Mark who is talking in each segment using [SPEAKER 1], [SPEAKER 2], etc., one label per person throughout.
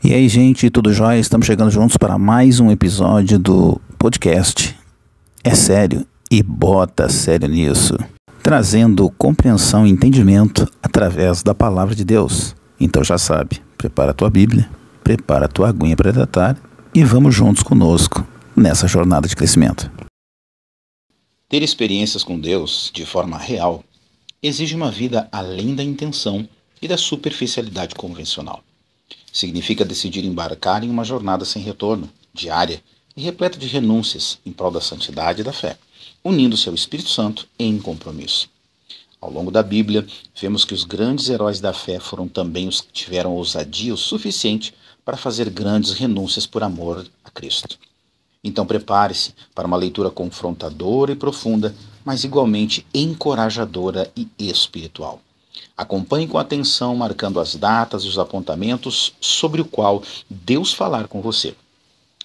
[SPEAKER 1] E aí, gente, tudo jóia? Estamos chegando juntos para mais um episódio do podcast É Sério e Bota Sério Nisso, trazendo compreensão e entendimento através da Palavra de Deus. Então já sabe, prepara a tua Bíblia, prepara a tua aguinha para tratar e vamos juntos conosco nessa jornada de crescimento.
[SPEAKER 2] Ter experiências com Deus de forma real exige uma vida além da intenção e da superficialidade convencional. Significa decidir embarcar em uma jornada sem retorno, diária e repleta de renúncias em prol da santidade e da fé, unindo seu Espírito Santo em compromisso. Ao longo da Bíblia, vemos que os grandes heróis da fé foram também os que tiveram ousadia o suficiente para fazer grandes renúncias por amor a Cristo. Então prepare-se para uma leitura confrontadora e profunda, mas igualmente encorajadora e espiritual. Acompanhe com atenção, marcando as datas e os apontamentos sobre o qual Deus falar com você.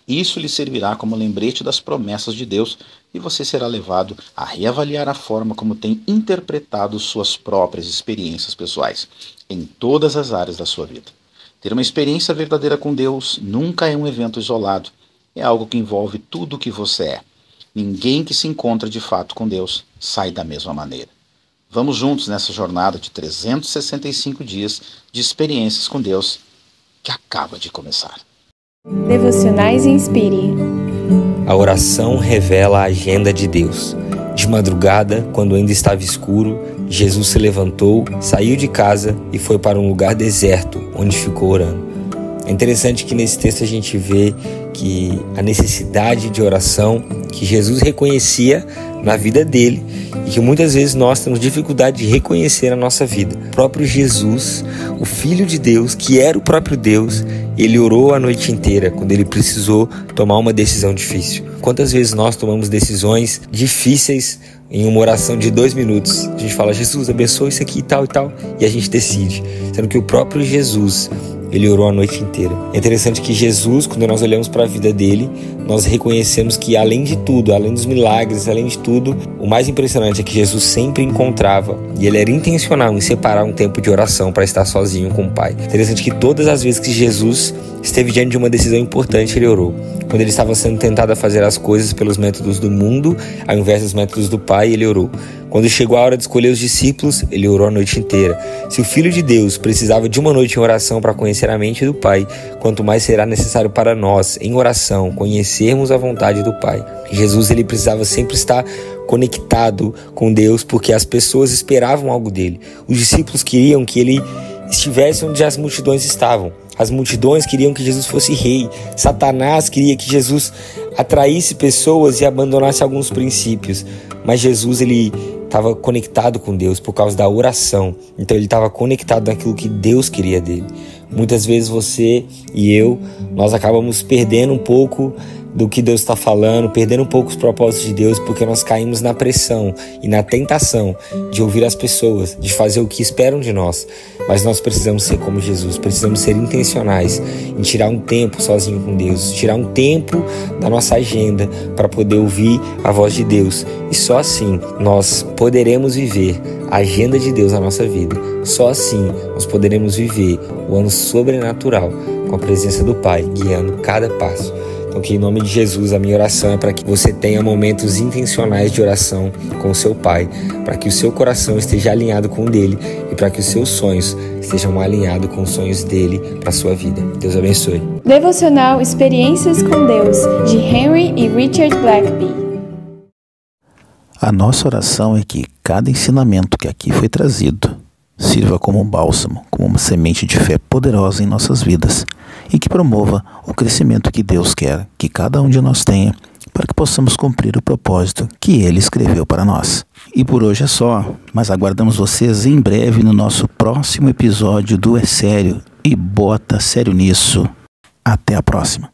[SPEAKER 2] Isso lhe servirá como lembrete das promessas de Deus e você será levado a reavaliar a forma como tem interpretado suas próprias experiências pessoais em todas as áreas da sua vida. Ter uma experiência verdadeira com Deus nunca é um evento isolado, é algo que envolve tudo o que você é. Ninguém que se encontra de fato com Deus sai da mesma maneira. Vamos juntos nessa jornada de 365 dias de experiências com Deus que acaba de começar.
[SPEAKER 3] Devocionais Inspire.
[SPEAKER 4] A oração revela a agenda de Deus. De madrugada, quando ainda estava escuro, Jesus se levantou, saiu de casa e foi para um lugar deserto, onde ficou orando. É interessante que nesse texto a gente vê que a necessidade de oração que Jesus reconhecia na vida dele e que muitas vezes nós temos dificuldade de reconhecer na nossa vida. O próprio Jesus, o Filho de Deus, que era o próprio Deus, ele orou a noite inteira quando ele precisou tomar uma decisão difícil. Quantas vezes nós tomamos decisões difíceis em uma oração de 2 minutos? A gente fala, Jesus, abençoa isso aqui e tal, e a gente decide. Sendo que o próprio Jesus, ele orou a noite inteira. É interessante que Jesus, quando nós olhamos para a vida dele, nós reconhecemos que além de tudo, além dos milagres, além de tudo, o mais impressionante é que Jesus sempre encontrava, e ele era intencional em separar um tempo de oração para estar sozinho com o Pai. Interessante que todas as vezes que Jesus esteve diante de uma decisão importante, ele orou. Quando ele estava sendo tentado a fazer as coisas pelos métodos do mundo, ao invés dos métodos do Pai, ele orou. Quando chegou a hora de escolher os discípulos, ele orou a noite inteira. Se o Filho de Deus precisava de uma noite em oração para conhecer a mente do Pai, quanto mais será necessário para nós, em oração, conhecermos a vontade do Pai. Jesus, ele precisava sempre estar conectado com Deus, porque as pessoas esperavam algo dele. Os discípulos queriam que ele estivesse onde as multidões estavam. As multidões queriam que Jesus fosse rei. Satanás queria que Jesus atraísse pessoas e abandonasse alguns princípios. Mas Jesus, ele estava conectado com Deus por causa da oração. Então ele estava conectado naquilo que Deus queria dele. Muitas vezes você e eu, nós acabamos perdendo um pouco do que Deus está falando, perdendo um pouco os propósitos de Deus, porque nós caímos na pressão e na tentação de ouvir as pessoas, de fazer o que esperam de nós. Mas nós precisamos ser como Jesus, precisamos ser intencionais em tirar um tempo sozinho com Deus, tirar um tempo da nossa agenda para poder ouvir a voz de Deus. E só assim nós poderemos viver a agenda de Deus na nossa vida. Só assim nós poderemos viver o ano sobrenatural com a presença do Pai, guiando cada passo. Então que em nome de Jesus a minha oração é para que você tenha momentos intencionais de oração com o seu Pai, para que o seu coração esteja alinhado com o dele e para que os seus sonhos estejam alinhados com os sonhos dele para a sua vida. Deus abençoe.
[SPEAKER 3] Devocional Experiências com Deus, de Henry e Richard Blackaby.
[SPEAKER 1] A nossa oração é que cada ensinamento que aqui foi trazido sirva como um bálsamo, como uma semente de fé poderosa em nossas vidas e que promova o crescimento que Deus quer que cada um de nós tenha para que possamos cumprir o propósito que Ele escreveu para nós. E por hoje é só, mas aguardamos vocês em breve no nosso próximo episódio do É Sério e Bota Sério Nisso. Até a próxima.